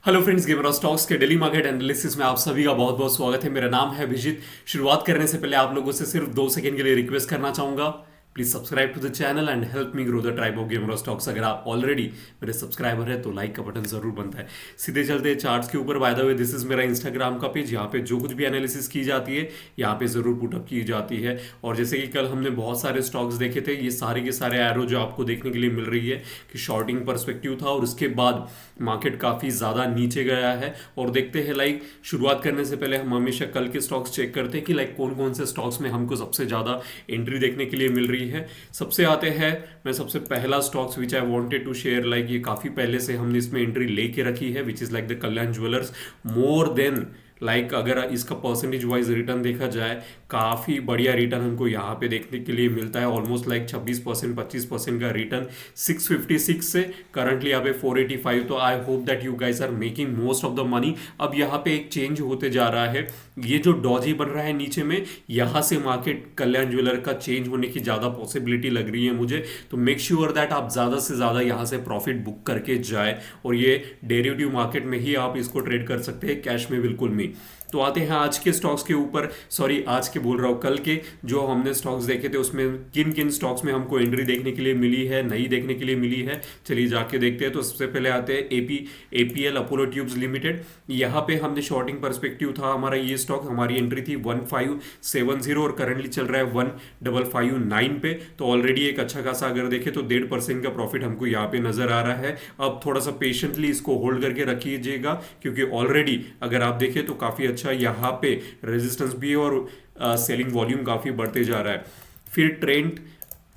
Hello friends, gamer stocks के daily market analysis में आप सभी का बहुत बहुत स्वागत है। मेरा नाम है अभिजीत। शुरुआत करने से पहले आप लोगों से सिर्फ 2 सेकंड के लिए रिक्वेस्ट करना चाहूंगा। Please subscribe to the channel and help me grow the tribe of gamer stocks. अगर आप ऑलरेडी मेरे सब्सक्राइबर है तो लाइक का बटन जरूर बनता है। सीधे चलते हैं चार्ट्स के ऊपर। By the way, this is मेरा इंस्टाग्राम का पेज। यहाँ पे जो कुछ भी एनालिसिस की जाती है यहाँ पे जरूर पुटअप की जाती है। और जैसे कि कल हमने बहुत सारे स्टॉक्स देखे थे, ये सारे के सारे एरो जो आपको देखने के लिए मिल रही है कि शॉर्टिंग परस्पेक्टिव था और उसके बाद मार्केट काफ़ी ज़्यादा नीचे गया है। और देखते हैं, लाइक शुरुआत करने से पहले हम हमेशा कल के स्टॉक्स चेक करते हैं कि लाइक कौन कौन से स्टॉक्स में हमको सबसे ज़्यादा एंट्री देखने के लिए मिल रही है। सबसे आते हैं, मैं सबसे पहला stocks which I wanted to share, like ये काफ़ी पहले से हमने इसमें एंट्री लेके रखी है, which is like the Kalyan jewellers. More than like अगर इसका परसेंटेज वाइज रिटर्न देखा जाए, काफ़ी बढ़िया रिटर्न हमको यहाँ पे देखने के लिए मिलता है। ऑलमोस्ट लाइक 26% 25% का रिटर्न 656 से करंटली यहाँ पे 485। तो I hope that you guys are making most of the money. अब यहाँ पे एक चेंज होते जा रहा है, ये जो डॉजी बन रहा है नीचे में, यहाँ से मार्केट कल्याण ज्वेलर का चेंज होने की ज़्यादा पॉसिबिलिटी लग रही है मुझे। तो मेक श्योर दैट आप ज़्यादा से ज़्यादा यहाँ से प्रॉफिट बुक करके जाए। और ये डेरिवेटिव मार्केट में ही आप इसको ट्रेड कर सकते हैं, कैश में बिल्कुल नहीं। तो आते हैं आज के स्टॉक्स के ऊपर। सॉरी, आज के बोल रहा हूँ, कल के जो हमने स्टॉक्स देखे थे उसमें किन किन स्टॉक्स में हमको एंट्री देखने के लिए मिली है, नहीं देखने के लिए मिली है, चलिए जाके देखते हैं। तो सबसे पहले आते हैं एपीएल अपोलो ट्यूब्स लिमिटेड। यहाँ पे हमने शॉर्टिंग परस्पेक्टिव था हमारा, ये स्टॉक हमारी एंट्री थी 1570 और करंटली चल रहा है 1559 पे। तो ऑलरेडी एक अच्छा खासा अगर देखें तो 1.5% का प्रॉफिट हमको यहाँ पे नजर आ रहा है। अब थोड़ा सा पेशेंटली इसको होल्ड करके रखिएगा, क्योंकि ऑलरेडी अगर आप देखें तो काफ़ी अच्छा यहाँ पे रेजिस्टेंस भी है और सेलिंग वॉल्यूम काफ़ी बढ़ते जा रहा है। फिर ट्रेंड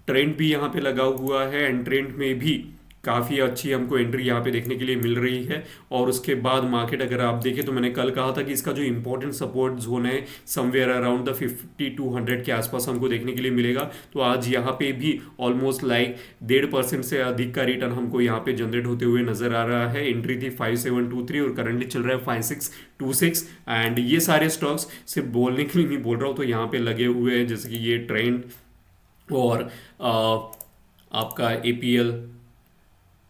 ट्रेंड भी यहाँ पे लगा हुआ है एंड ट्रेंड में भी काफ़ी अच्छी हमको एंट्री यहाँ पे देखने के लिए मिल रही है। और उसके बाद मार्केट अगर आप देखें तो मैंने कल कहा था कि इसका जो इंपॉर्टेंट सपोर्ट जोन है समवेयर अराउंड द 5200 के आसपास हमको देखने के लिए मिलेगा। तो आज यहाँ पे भी ऑलमोस्ट लाइक 1.5% से अधिक का रिटर्न हमको यहाँ पे जनरेट होते हुए नजर आ रहा है। एंट्री थी 5723 और करंटली चल रहा है 5626। एंड ये सारे स्टॉक्स सिर्फ बोलने के लिए नहीं बोल रहा हूँ, तो यहाँ पे लगे हुए हैं, जैसे कि ये ट्रेंड और आपका एपीएल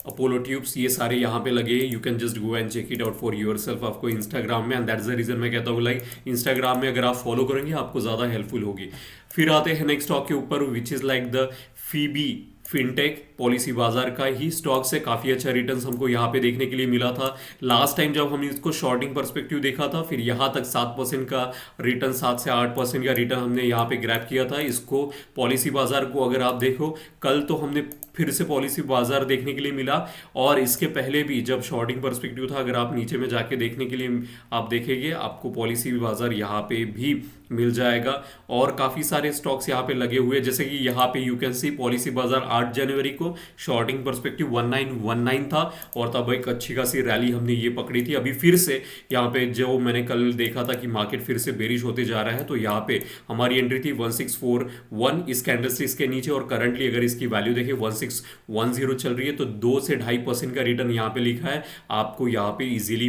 अपोलो ट्यूब्स, ये सारे यहाँ पे लगे हैं। You can just go and check it out for yourself आपको इंस्टाग्राम में। एंड दैट्स द रीजन मैं कहता हूँ लाइक इंस्टाग्राम में अगर आप फॉलो करेंगे आपको ज़्यादा हेल्पफुल होगी। फिर आते हैं नेक्स्ट स्टॉक के ऊपर, which is like the Phoebe fintech. Policy बाजार का ही स्टॉक से काफ़ी अच्छा रिटर्न्स हमको यहाँ पे देखने के लिए मिला था। लास्ट टाइम जब हमने इसको शॉर्टिंग परस्पेक्टिव देखा था, फिर यहाँ तक 7% का रिटर्न, 7 से 8% का रिटर्न हमने यहाँ पे ग्रैब किया था इसको। पॉलिसी बाजार को अगर आप देखो, कल तो हमने फिर से पॉलिसी बाजार देखने के लिए मिला, और इसके पहले भी जब शॉर्टिंग परस्पेक्टिव था, अगर आप नीचे में जाके देखने के लिए आप देखेंगे आपको पॉलिसी बाजार यहाँ पे भी मिल जाएगा। और काफ़ी सारे स्टॉक्स यहाँ पे लगे हुए, जैसे कि यहाँ पे यू कैन सी पॉलिसी बाजार 8 जनवरी को शॉर्टिंग परस्पेक्टिव 1919 था और तब एक अच्छी खासी रैली हमने ये पकड़ी थी। अभी फिर से यहाँ पे जो मैंने कल देखा था कि मार्केट फिर से बेरिश होते जा रहा है, तो यहाँ पे हमारी एंट्री थी 1641 इस कैंडलस्टिक्स के नीचे, और करंटली अगर इसकी वैल्यू देखें 1610 चल रही है। तो 2 से 2.5% का रिटर्न यहाँ पे लिखा है, आपको यहाँ पे इजीली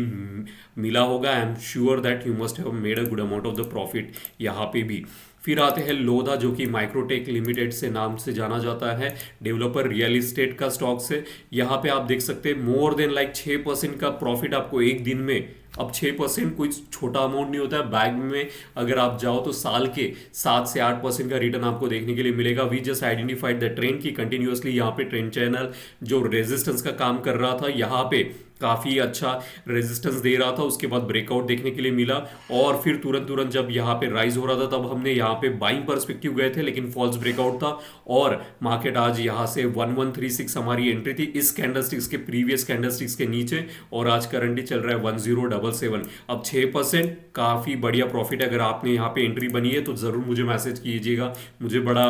मिला होगा। I am sure that you must have made a good amount of the profit यहाँ पे भी। फिर आते हैं लोधा, जो कि माइक्रोटेक लिमिटेड से नाम से जाना जाता है, डेवलपर रियल इस्टेट का स्टॉक से। यहाँ पे आप देख सकते हैं मोर देन लाइक 6% का प्रॉफिट आपको एक दिन में। अब 6% कोई छोटा अमाउंट नहीं होता है, बैग में अगर आप जाओ तो साल के 7 से 8% का रिटर्न आपको देखने के लिए मिलेगा। We just identified the trend की कंटिन्यूअसली यहाँ पे ट्रेंड चैनल जो रेजिस्टेंस का काम कर रहा था, यहाँ पे काफ़ी अच्छा रेजिस्टेंस दे रहा था, उसके बाद ब्रेकआउट देखने के लिए मिला। और फिर तुरंत तुरंत जब यहाँ पे राइज हो रहा था तब हमने यहाँ पे बाइंग परस्पेक्टिव गए थे, लेकिन फॉल्स ब्रेकआउट था और मार्केट आज यहाँ से 1136 हमारी एंट्री थी इस कैंडलस्टिक्स के प्रीवियस कैंडलस्टिक्स के नीचे, और आज करंटली चल रहा है 1077। अब 6% काफ़ी बढ़िया प्रॉफिट है। अगर आपने यहाँ पे एंट्री बनी है तो ज़रूर मुझे मैसेज कीजिएगा, मुझे बड़ा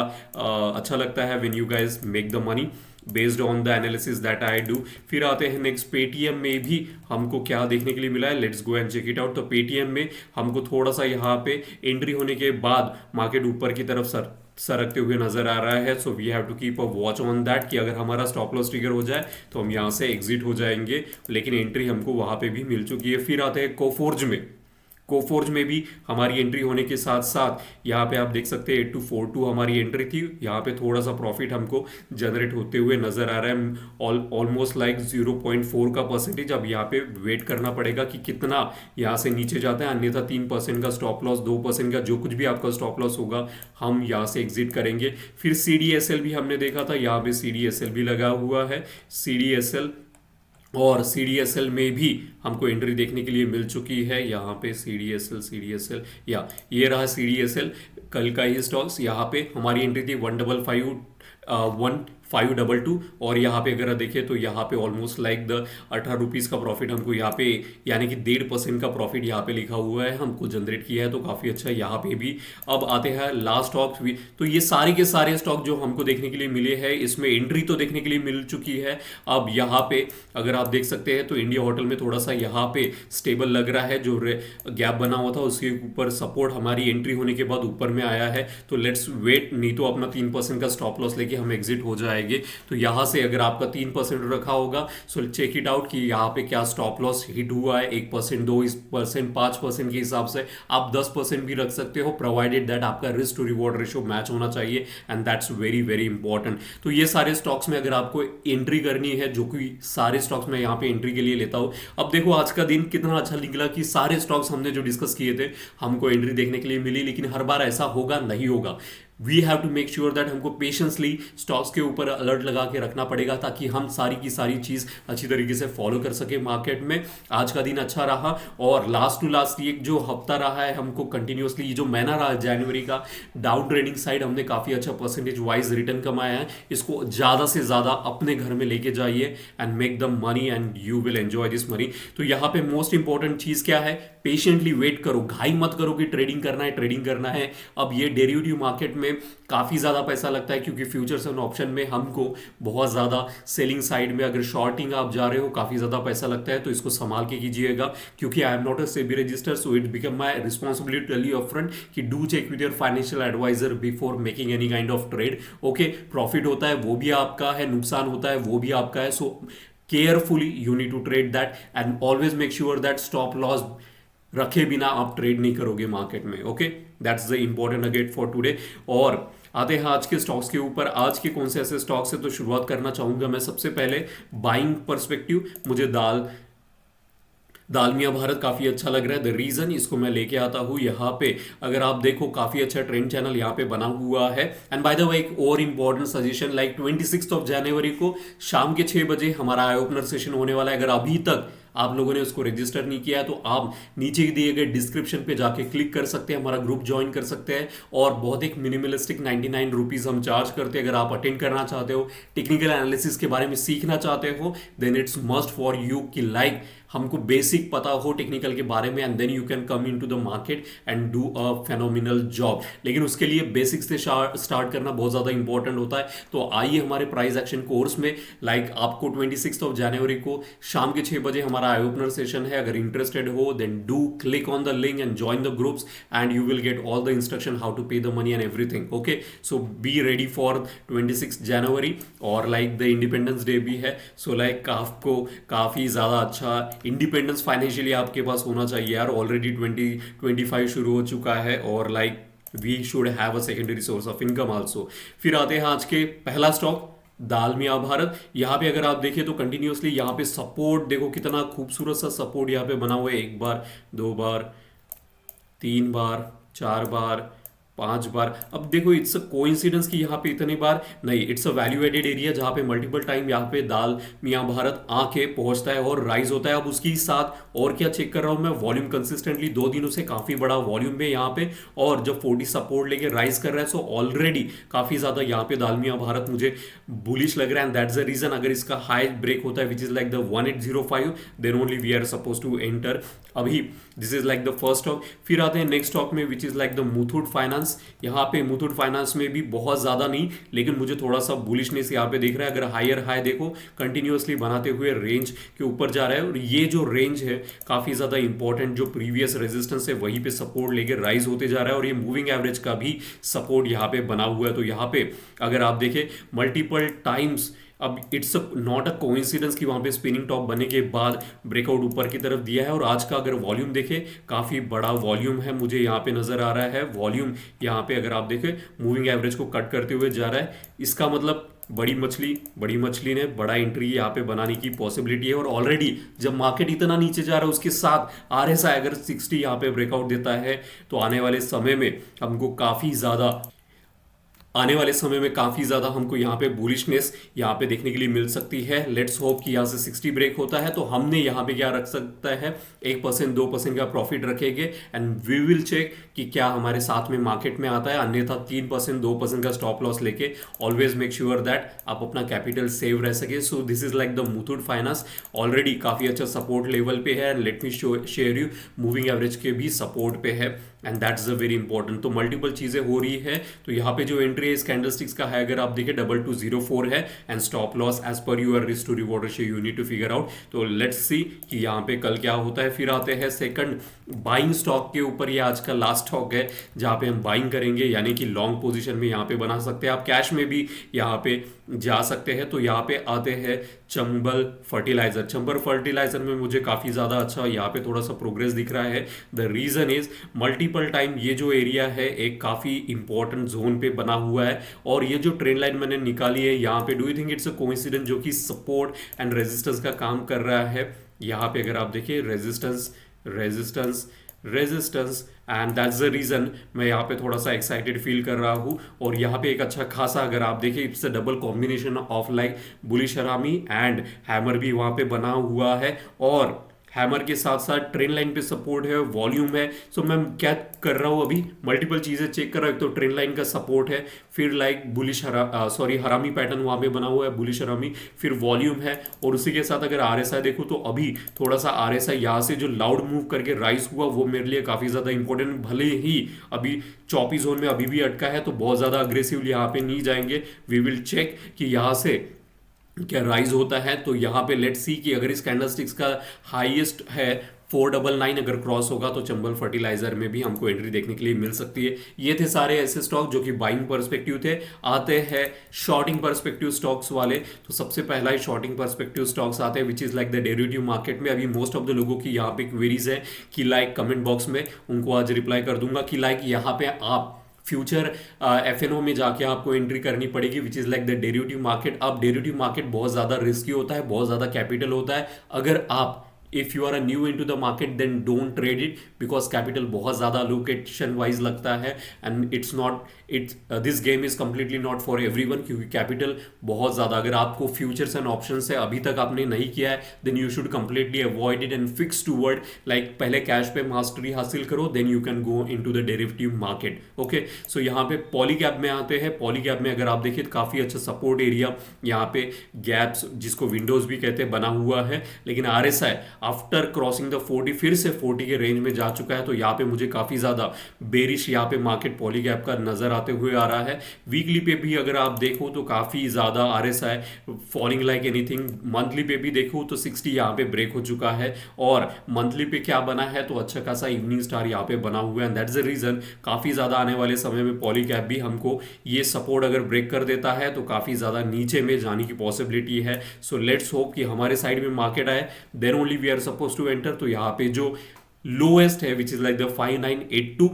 अच्छा लगता है when you guys make the money based on the analysis that I do. फिर आते हैं नेक्स्ट, पेटीएम में भी हमको क्या देखने के लिए मिला है, let's go and check it out. तो पेटीएम में हमको थोड़ा सा यहाँ पे एंट्री होने के बाद मार्केट ऊपर की तरफ सरकते हुए नजर आ रहा है। So we have to keep a watch on that कि अगर हमारा स्टॉप लॉस ट्रिगर हो जाए तो हम यहाँ से एग्जिट हो जाएंगे, लेकिन एंट्री हमको वहाँ पे भी मिल चुकी है। फिर आते हैं कोफोर्ज में। कोफोर्ज में भी हमारी एंट्री होने के साथ साथ यहाँ पे आप देख सकते हैं 8242 हमारी एंट्री थी। यहाँ पे थोड़ा सा प्रॉफिट हमको जनरेट होते हुए नजर आ रहा है, ऑलमोस्ट लाइक 0.4 का परसेंटेज। अब यहाँ पे वेट करना पड़ेगा कि कितना यहाँ से नीचे जाता है, अन्यथा 3% का स्टॉप लॉस, 2% का जो कुछ भी आपका स्टॉप लॉस होगा हम यहाँ से एग्जिट करेंगे। फिर CDSL भी हमने देखा था, यहाँ पे CDSL भी लगा हुआ है, CDSL और CDSL में भी हमको एंट्री देखने के लिए मिल चुकी है। यहाँ पे CDSL या ये रहा CDSL कल का ही स्टॉक्स। यहाँ पे हमारी एंट्री थी 1522 और यहाँ पे अगर देखें तो यहाँ पे ऑलमोस्ट लाइक द 18 रुपीज़ का प्रॉफिट हमको यहाँ पे, यानी कि 1.5% का प्रॉफिट यहाँ पे लिखा हुआ है, हमको जनरेट किया है, तो काफ़ी अच्छा है यहाँ पे भी। अब आते हैं लास्ट स्टॉक्स भी, तो ये सारे के सारे स्टॉक जो हमको देखने के लिए मिले हैं, इसमें एंट्री तो देखने के लिए मिल चुकी है। अब यहाँ पे अगर आप देख सकते हैं तो इंडिया होटल में थोड़ा सा यहाँ पे स्टेबल लग रहा है, जो गैप बना हुआ था उसके ऊपर सपोर्ट हमारी एंट्री होने के बाद ऊपर में आया है। तो लेट्स वेट, नहीं तो अपना 3% का स्टॉप लॉस लेके हम एग्जिट हो जाएंगे। तो यहां से अगर आपका 3% रखा होगा सो चेक इट आउट कि यहाँ पे क्या स्टॉप लॉस हिट हुआ है, 1%, 2%, 5% के हिसाब से आप 10% भी रख सकते हो, प्रोवाइडेड दैट आपका risk to reward ratio match होना चाहिए, and that's very very important. तो ये सारे स्टॉक्स में अगर आपको एंट्री करनी है, जो कि सारे स्टॉक्स में यहाँ पे एंट्री के लिए लेता हूं। अब देखो आज का दिन कितना अच्छा निकला कि सारे स्टॉक्स हमने जो डिस्कस किए थे हमको एंट्री देखने के लिए मिली, लेकिन हर बार ऐसा होगा नहीं होगा। We have to make sure that हमको पेशेंसली स्टॉक्स के ऊपर अलर्ट लगा के रखना पड़ेगा, ताकि हम सारी की सारी चीज अच्छी तरीके से फॉलो कर सके मार्केट में। आज का दिन अच्छा रहा, और लास्ट टू लास्ट ये जो हफ्ता रहा है हमको कंटिन्यूअसली, ये जो महीना रहा जनवरी का, डाउन ट्रेडिंग साइड हमने काफी अच्छा परसेंटेज वाइज रिटर्न कमाया है। इसको ज्यादा से ज्यादा अपने घर में लेके जाइए and make the money and you will enjoy this money. तो यहाँ पे मोस्ट इंपॉर्टेंट चीज क्या है, पेशेंटली वेट करो, घाई मत करो कि ट्रेडिंग करना है। अब ये डेरिवेटिव मार्केट में काफी ज्यादा पैसा लगता है, क्योंकि फ्यूचर्स एंड ऑप्शन में हमको बहुत ज्यादा सेलिंग साइड में अगर शॉर्टिंग आप जा रहे हो काफी ज्यादा पैसा लगता है, तो इसको संभाल के कीजिएगा। क्योंकि I am not a SEBI register, so it become my responsibility to tell you upfront कि do check with your financial advisor before making any kind of trade. Okay, profit होता है वो भी आपका है, नुकसान होता है वो भी आपका है, so carefully you need to trade that and always make sure that stop loss रखे बिना आप ट्रेड नहीं करोगे मार्केट में। Okay, that's the important nugget for today. और आते हैं आज के स्टॉक्स के ऊपर। आज के कौन से ऐसे स्टॉक्स है, तो शुरुआत करना चाहूंगा मैं सबसे पहले बाइंग पर्सपेक्टिव। मुझे दालमिया भारत काफी अच्छा लग रहा है। द रीजन, इसको मैं लेके आता हूं यहाँ पे, अगर आप देखो काफी अच्छा ट्रेंड चैनल यहाँ पे बना हुआ है। एंड बाय द वे एक और इंपॉर्टेंट सजेशन, लाइक 26 जनवरी को शाम के 6 बजे हमारा आई ओपनर सेशन होने वाला है। अगर अभी तक आप लोगों ने उसको रजिस्टर नहीं किया है तो आप नीचे दिए गए डिस्क्रिप्शन पे जाके क्लिक कर सकते हैं, हमारा ग्रुप ज्वाइन कर सकते हैं। और बहुत एक मिनिमलिस्टिक 99 रुपीज हम चार्ज करते हैं। अगर आप अटेंड करना चाहते हो, टेक्निकल एनालिसिस के बारे में सीखना चाहते हो, then it's must for you कि लाइक हमको बेसिक पता हो टेक्निकल के बारे में, and then you can come into the market and do a phenomenal job. लेकिन उसके लिए बेसिक्स से स्टार्ट करना बहुत ज्यादा इंपॉर्टेंट होता है। तो आइए हमारे प्राइस एक्शन कोर्स में, लाइक आपको 26 जनवरी को शाम के 6 बजे हमारा आई ओपनर सेशन है। अगर इंटरेस्टेड हो then do click on the link and join the groups and you will get all the instruction how to pay the money and everything. Okay, so be ready for 26 January. और like the independence day भी है, so like आपको काफी ज्यादा अच्छा independence financially आपके पास होना चाहिए यार। ऑलरेडी 2025 शुरू हो चुका है, और like we should have a secondary source of income also. फिर आते हैं आज के पहला स्टॉक दालमिया भारत। यहाँ पे अगर आप देखें तो कंटिन्यूअसली यहाँ पे सपोर्ट देखो, कितना खूबसूरत सा सपोर्ट यहाँ पे बना हुआ है। 1 बार, 2 बार, 3 बार, 4 बार, 5 बार। अब देखो इट्स अ कोइंसिडेंस कि यहाँ पे इतने बार नहीं, it's a value added area जहाँ पे मल्टीपल टाइम यहाँ पे दाल मियाँ भारत आके पहुंचता है और राइज होता है। अब उसके साथ और क्या चेक कर रहा हूँ मैं, वॉल्यूम कंसिस्टेंटली 2 दिनों से काफी बड़ा वॉल्यूम में यहाँ पे, और जब 40 सपोर्ट लेके राइज कर रहा है, सो ऑलरेडी काफी ज्यादा यहाँ पे दाल मियाँ भारत मुझे बुलिश लग रहा है। एंड दैट्स द रीजन, अगर इसका हाई ब्रेक होता है which is like the 1805, then only we are suppose to enter. अभी this is like the first stock. फिर आते हैं नेक्स्ट स्टॉक में which is like the Muthoot finance. यहाँ पे मुथूट फाइनेंस में भी बहुत ज्यादा नहीं, लेकिन मुझे थोड़ा सा बुलिशनेस यहाँ पे दिख रहा है। अगर हायर हाई देखो कंटिन्यूअसली बनाते हुए रेंज के ऊपर जा रहा है, और ये जो रेंज है काफी ज्यादा इंपॉर्टेंट, जो प्रीवियस रेजिस्टेंस है वहीं पे सपोर्ट लेके राइज होते जा रहा है, और ये मूविंग एवरेज का भी सपोर्ट यहाँ पे बना हुआ है। तो यहाँ पे अगर आप देखें मल्टीपल टाइम्स अब इट्स नॉट अ कोइंसिडेंस कि वहां पे स्पिनिंग टॉप बनने के बाद ब्रेकआउट ऊपर की तरफ दिया है। और आज का अगर वॉल्यूम देखें, काफ़ी बड़ा वॉल्यूम है मुझे यहाँ पे नज़र आ रहा है। वॉल्यूम यहाँ पे अगर आप देखें मूविंग एवरेज को कट करते हुए जा रहा है, इसका मतलब बड़ी मछली ने बड़ा एंट्री यहाँ पे बनाने की पॉसिबिलिटी है। और ऑलरेडी जब मार्केट इतना नीचे जा रहा है उसके साथ आरएसआई अगर 60 यहाँ पे ब्रेकआउट देता है तो आने वाले समय में हमको काफ़ी ज़्यादा आने वाले समय में काफ़ी ज़्यादा हमको यहाँ पे बुलिशनेस यहाँ पे देखने के लिए मिल सकती है। लेट्स होप कि यहाँ से 60 ब्रेक होता है तो हमने यहाँ पे क्या रख सकता है, 1% 2% का प्रॉफिट रखेंगे एंड वी विल चेक कि क्या हमारे साथ में मार्केट में आता है। अन्यथा 3% 2% का स्टॉप लॉस लेके ऑलवेज मेक श्योर दैट आप अपना कैपिटल सेव रह सके। So this is like the Muthoot finance, already काफ़ी अच्छा सपोर्ट लेवल पे है and let me share you moving average के भी सपोर्ट पे है and that's a very important. तो मल्टीपल चीज़ें हो रही है। तो यहाँ पे जो एंट्री है इस कैंडलस्टिक्स का है, अगर आप देखें 2204 है and stop loss as per your risk to reward ratio you need to figure out. तो लेट्स सी कि यहाँ पे कल क्या होता है। फिर आते हैं सेकंड बाइंग स्टॉक के ऊपर। ये आज का लास्ट स्टॉक है जहाँ पे हम बाइंग करेंगे, यानी कि लॉन्ग पोजीशन में यहाँ पे बना सकते हैं। आप कैश में भी यहाँ पे जा सकते हैं। तो यहाँ पे आते हैं चंबल फर्टिलाइजर। चंबल फर्टिलाइजर में मुझे काफ़ी ज़्यादा अच्छा यहाँ पे थोड़ा सा प्रोग्रेस दिख रहा है। The reason is multiple time ये जो एरिया है एक काफ़ी इंपॉर्टेंट जोन पे बना हुआ है और ये जो ट्रेंड लाइन मैंने निकाली है यहाँ पे, do you think it's a coincidence जो कि सपोर्ट एंड रेजिस्टेंस का काम कर रहा है। यहाँ पे अगर आप देखिए resistance resistance resistance and that's the reason मैं यहाँ पे थोड़ा सा एक्साइटेड फील कर रहा हूँ। और यहाँ पे एक अच्छा खासा अगर आप देखिए it's a double combination of like bullish हरामी एंड हैमर भी वहाँ पे बना हुआ है और हैमर के साथ साथ ट्रेंड लाइन पे सपोर्ट है, वॉल्यूम है। सो मैं क्या कर रहा हूँ अभी मल्टीपल चीज़ें चेक कर रहा हूँ। तो ट्रेंड लाइन का सपोर्ट है, फिर लाइक बुलिश हरामी पैटर्न वहाँ पे बना हुआ है, बुलिश हरामी, फिर वॉल्यूम है। और उसी के साथ अगर आरएसआई देखूँ तो अभी थोड़ा सा आरएसआई यहाँ से जो लाउड मूव करके राइज हुआ वो मेरे लिए काफ़ी ज़्यादा इंपॉर्टेंट, भले ही अभी चौपी जोन में अभी भी अटका है तो बहुत ज़्यादा अग्रेसिवली यहाँ पे नहीं जाएंगे। वी विल चेक कि यहाँ से क्या राइज होता है। तो यहाँ पे लेट्स सी कि अगर इस कैंडलस्टिक्स का हाईएस्ट है 499 अगर क्रॉस होगा तो चंबल फर्टिलाइजर में भी हमको एंट्री देखने के लिए मिल सकती है। ये थे सारे ऐसे स्टॉक जो कि बाइंग पर्सपेक्टिव थे। आते हैं शॉर्टिंग पर्सपेक्टिव स्टॉक्स वाले। तो सबसे पहला ही शॉर्टिंग पर्सपेक्टिव स्टॉक्स आते हैं विच is like the derivative market में। अभी मोस्ट ऑफ द लोगों की यहाँ पे क्वेरीज है कि लाइक कमेंट बॉक्स में उनको आज रिप्लाई कर दूंगा कि लाइक यहाँ पे आप फ्यूचर एफएनओ में जाके आपको एंट्री करनी पड़ेगी विच is like the derivative market. अब डेरिवेटिव मार्केट बहुत ज़्यादा रिस्की होता है, बहुत ज़्यादा कैपिटल होता है। अगर आप if you are a new in to the market then don't trade it because capital बहुत ज़्यादा लोकेशन वाइज लगता है and it's not this game is completely not for everyone क्योंकि कैपिटल बहुत ज़्यादा, अगर आपको फ्यूचर्स एंड ऑप्शन से अभी तक आपने नहीं किया है then you should completely avoid it and fix toward like पहले कैश पे मास्टरी हासिल करो then you can go in to the derivative market. Okay, so यहाँ पे पॉलीगैप में आते हैं। पॉलीगैप में अगर आप देखिए काफ़ी अच्छा सपोर्ट एरिया यहाँ पे गैप्स जिसको विंडोज भी कहते हैं बना हुआ है। लेकिन आरएसआई आफ्टर क्रॉसिंग द 40 फिर से 40 के रेंज में जा चुका है। तो यहाँ पे मुझे काफ़ी ज़्यादा बेरिश यहाँ पे मार्केट पॉलीगैप का नज़र आते हुए आ रहा है। वीकली पे भी अगर आप देखो तो काफ़ी ज़्यादा RSI falling like anything. Monthly पे भी देखो तो 60 यहाँ पे ब्रेक हो चुका है और मंथली पे क्या बना है तो अच्छा खासा इवनिंग स्टार यहाँ पे बना हुआ है एंड दैट्स द रीज़न काफ़ी ज़्यादा आने वाले समय में पॉलीगैप भी हमको ये सपोर्ट अगर ब्रेक कर देता है तो काफ़ी ज़्यादा नीचे में जाने की पॉसिबिलिटी है। सो लेट्स होप कि हमारे साइड में मार्केट आए then only we are suppose to enter. तो यहाँ पे जो लोएस्ट है विच इज लाइक द 5982,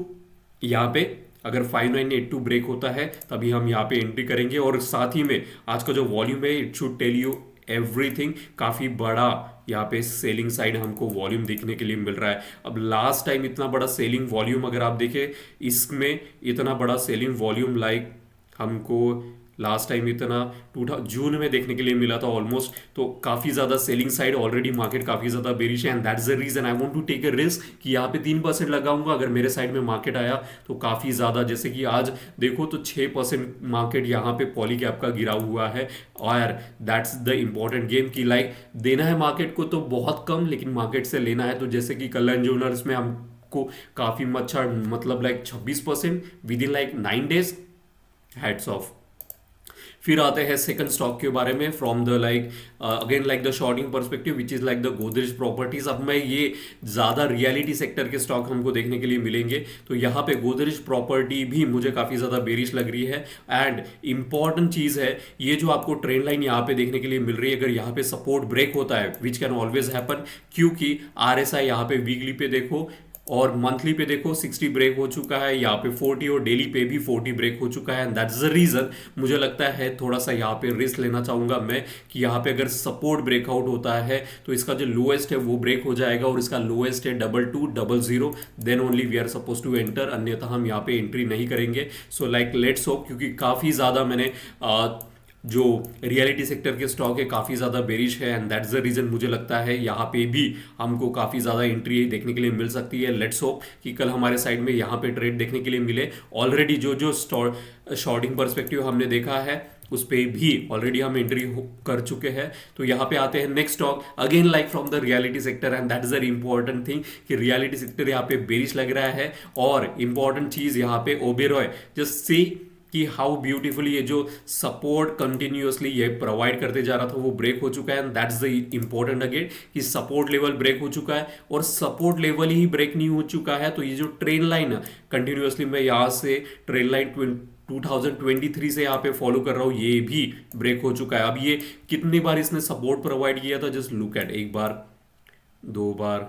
यहाँ पे अगर 5982 ब्रेक होता है तभी हम यहाँ पे एंट्री करेंगे। और साथ ही में आज का जो वॉल्यूम है it should tell you everything. काफ़ी बड़ा यहाँ पे सेलिंग साइड हमको वॉल्यूम देखने के लिए मिल रहा है। अब लास्ट टाइम इतना बड़ा सेलिंग वॉल्यूम अगर आप देखें, इसमें इतना बड़ा सेलिंग वॉल्यूम लाइक हमको लास्ट टाइम इतना जून में देखने के लिए मिला था ऑलमोस्ट। तो काफ़ी ज़्यादा सेलिंग साइड ऑलरेडी मार्केट काफ़ी ज़्यादा बेरिश है and that's the reason I want to take a risk कि यहाँ पे 3% लगाऊंगा। अगर मेरे साइड में मार्केट आया तो काफ़ी ज़्यादा, जैसे कि आज देखो तो 6% मार्केट यहाँ पे पॉलीगैप का गिरा हुआ है। और दैट्स द इम्पॉर्टेंट गेम कि लाइक देना है मार्केट को तो बहुत कम लेकिन मार्केट से लेना है। तो जैसे कि कल्याण ज्वेलर्स में हमको काफ़ी अच्छा मतलब like 26% within like 9 days, hats off. फिर आते हैं सेकंड स्टॉक के बारे में from the like again like the shorting perspective which is like the Godrej properties. अब मैं ये ज़्यादा रियलिटी सेक्टर के स्टॉक हमको देखने के लिए मिलेंगे, तो यहाँ पे गोदरेज प्रॉपर्टी भी मुझे काफ़ी ज़्यादा बेरिश लग रही है। एंड इंपॉर्टेंट चीज़ है, ये जो आपको ट्रेंड लाइन यहाँ पे देखने के लिए मिल रही है, अगर यहाँ पे सपोर्ट ब्रेक होता है विच कैन ऑलवेज हैपन, क्योंकि RSI यहाँ पे वीकली पे देखो और मंथली पे देखो 60 ब्रेक हो चुका है, यहाँ पे 40 और डेली पे भी 40 ब्रेक हो चुका है। एंड दैट्स द रीजन मुझे लगता है थोड़ा सा यहाँ पे रिस्क लेना चाहूंगा मैं कि यहाँ पे अगर सपोर्ट ब्रेकआउट होता है तो इसका जो लोएस्ट है वो ब्रेक हो जाएगा, और इसका लोएस्ट है 2200, then only we are suppose to enter, अन्यथा हम यहाँ पे एंट्री नहीं करेंगे। सो लाइक लेट्स होप, क्योंकि काफ़ी ज़्यादा मैंने जो रियलिटी सेक्टर के स्टॉक है काफ़ी ज़्यादा बेरिश है, एंड दैट्स द रीज़न मुझे लगता है यहाँ पे भी हमको काफ़ी ज़्यादा एंट्री देखने के लिए मिल सकती है। लेट्स होप कि कल हमारे साइड में यहाँ पे ट्रेड देखने के लिए मिले। ऑलरेडी जो जो शॉर्टिंग पर्सपेक्टिव हमने देखा है उस पर भी ऑलरेडी हम एंट्री कर चुके हैं। तो यहाँ पे आते हैं next stock, again like from the reality sector, and that is the important thing कि रियलिटी सेक्टर यहाँ पे बेरिश लग रहा है। और इंपॉर्टेंट चीज़ यहाँ पे ओबेरॉय, जस्ट सी कि हाउ ब्यूटीफुली ये जो सपोर्ट कंटिन्यूअसली ये प्रोवाइड करते जा रहा था वो ब्रेक हो चुका है। And that's the important again कि सपोर्ट लेवल ब्रेक हो चुका है, और सपोर्ट लेवल ही ब्रेक नहीं हो चुका है तो ये जो ट्रेंड लाइन है कंटिन्यूअसली, मैं यहाँ से ट्रेंड लाइन 2023 से यहाँ पे फॉलो कर रहा हूँ, ये भी ब्रेक हो चुका है। अब ये कितनी बार इसने सपोर्ट प्रोवाइड किया था, जस्ट लुक एट, एक बार, दो बार,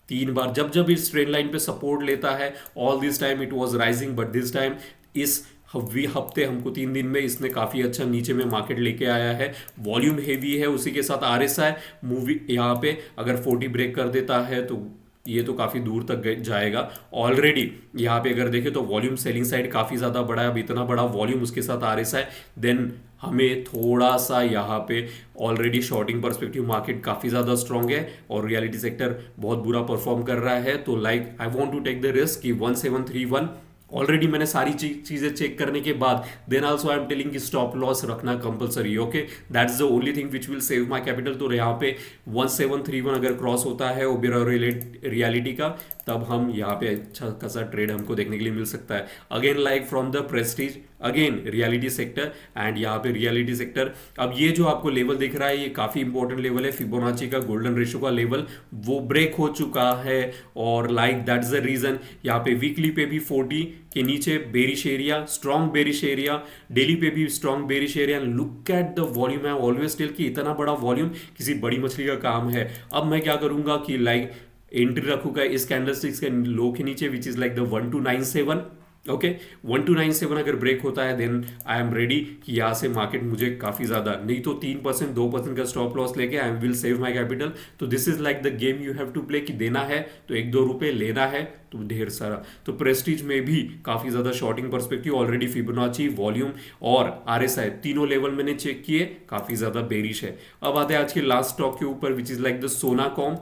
तीन बार, जब जब इस ट्रेंड लाइन पे सपोर्ट लेता है all this time it was rising, but this time इस हफ्ते हमको 3 दिन में इसने काफ़ी अच्छा नीचे में मार्केट लेके आया है। वॉल्यूम हेवी है, उसी के साथ RSI मूवी यहाँ पे अगर 40 ब्रेक कर देता है तो ये तो काफ़ी दूर तक जाएगा। ऑलरेडी यहाँ पे अगर देखें तो वॉल्यूम सेलिंग साइड काफ़ी ज़्यादा बड़ा है, अब इतना बड़ा वॉल्यूम उसके साथ RSI, देन हमें थोड़ा सा यहाँ पे ऑलरेडी शॉर्टिंग पर्सपेक्टिव मार्केट काफ़ी ज़्यादा स्ट्रॉन्ग है और रियलिटी सेक्टर बहुत बुरा परफॉर्म कर रहा है। तो like I want to take the risk कि 1731 ऑलरेडी मैंने सारी चीजें चेक करने के बाद then also I am telling कि स्टॉप लॉस रखना compulsory, okay, that's the only thing which will save my capital. तो यहाँ पे 1731 अगर क्रॉस होता है ओबेरॉय रियलिटी का, तब हम यहाँ पे अच्छा खासा ट्रेड हमको देखने के लिए मिल सकता है। Again like from the Prestige, again reality sector, and यहाँ पे रियलिटी सेक्टर, अब ये जो आपको लेवल दिख रहा है ये काफ़ी इंपॉर्टेंट लेवल है, फिबोनाची का गोल्डन रेशियो का लेवल, वो ब्रेक हो चुका है। और लाइक दैट्स द रीजन यहाँ पे वीकली पे भी 40 के नीचे bearish area, strong bearish area, daily पे भी strong bearish area. Look at the volume, I always tell कि इतना बड़ा वॉल्यूम किसी बड़ी मछली का काम है। अब मैं क्या करूंगा कि लाइक एंट्री रखूंगा इस कैंडलस्टिक्स के लो के नीचे विच इज लाइक द 1297, ओके, 1297 अगर ब्रेक होता है देन आई एम रेडी कि यहाँ से मार्केट मुझे काफ़ी ज़्यादा, नहीं तो 3% 2% का स्टॉप लॉस लेके I will save my capital. तो this is like the game you have to play कि देना है तो 1-2 रुपए, लेना है तो ढेर सारा। तो प्रेस्टीज में भी काफ़ी ज़्यादा shorting perspective, already Fibonacci, volume और RSI तीनों लेवल मैंने चेक किए, काफ़ी ज़्यादा बेरिश है। अब आते हैं आज के लास्ट स्टॉक के ऊपर विच इज़ लाइक द सोनाकॉम।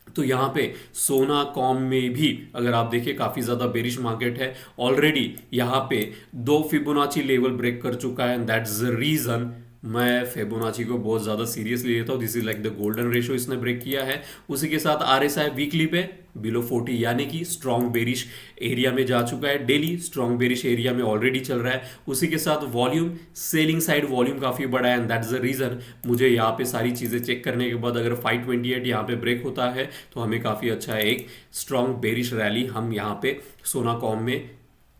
तो यहाँ पे सोनाकॉम में भी अगर आप देखिए काफ़ी ज़्यादा बेरिश मार्केट है, ऑलरेडी यहाँ पे 2 फिबोनाची लेवल ब्रेक कर चुका है, एंड दैट्स द रीज़न मैं फिबोनाची को बहुत ज़्यादा सीरियसली लेता हूँ। This is like the golden ratio इसने ब्रेक किया है। उसी के साथ RSI वीकली पे बिलो 40 यानी कि स्ट्रॉन्ग बेरिश एरिया में जा चुका है, डेली स्ट्रॉन्ग बेरिश एरिया में ऑलरेडी चल रहा है। उसी के साथ वॉल्यूम सेलिंग साइड वॉल्यूम काफ़ी बड़ा है, एंड दैट्स द रीज़न मुझे यहाँ पे सारी चीज़ें चेक करने के बाद अगर 528 यहाँ पे ब्रेक होता है तो हमें काफ़ी अच्छा एक स्ट्रॉन्ग बेरिश रैली हम यहाँ पे सोनाकॉम में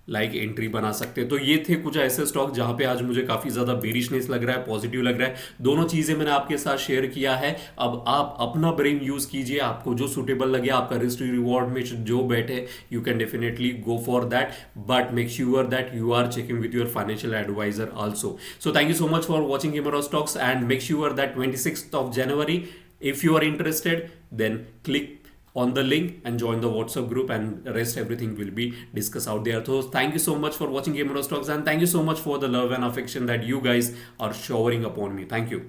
लाइक एंट्री बना सकते हैं। तो ये थे कुछ ऐसे स्टॉक जहां पे आज मुझे काफी ज्यादा बेरिशनेस लग रहा है, पॉजिटिव लग रहा है। दोनों चीजें मैंने आपके साथ शेयर किया है। अब आप अपना ब्रेन यूज कीजिए, आपको जो सुटेबल लगे, आपका रिस्क रिवॉर्ड में जो बैठे, you can definitely go for that, but make sure that you are checking with your financial adviser also. So thank you so much for watching Emaero Stocks, and make sure that 26th of January, if you are interested, then click on the link and join the WhatsApp group, and rest everything will be discussed out there. So thank you so much for watching Emaero Stocks, and thank you so much for the love and affection that you guys are showering upon me. Thank you.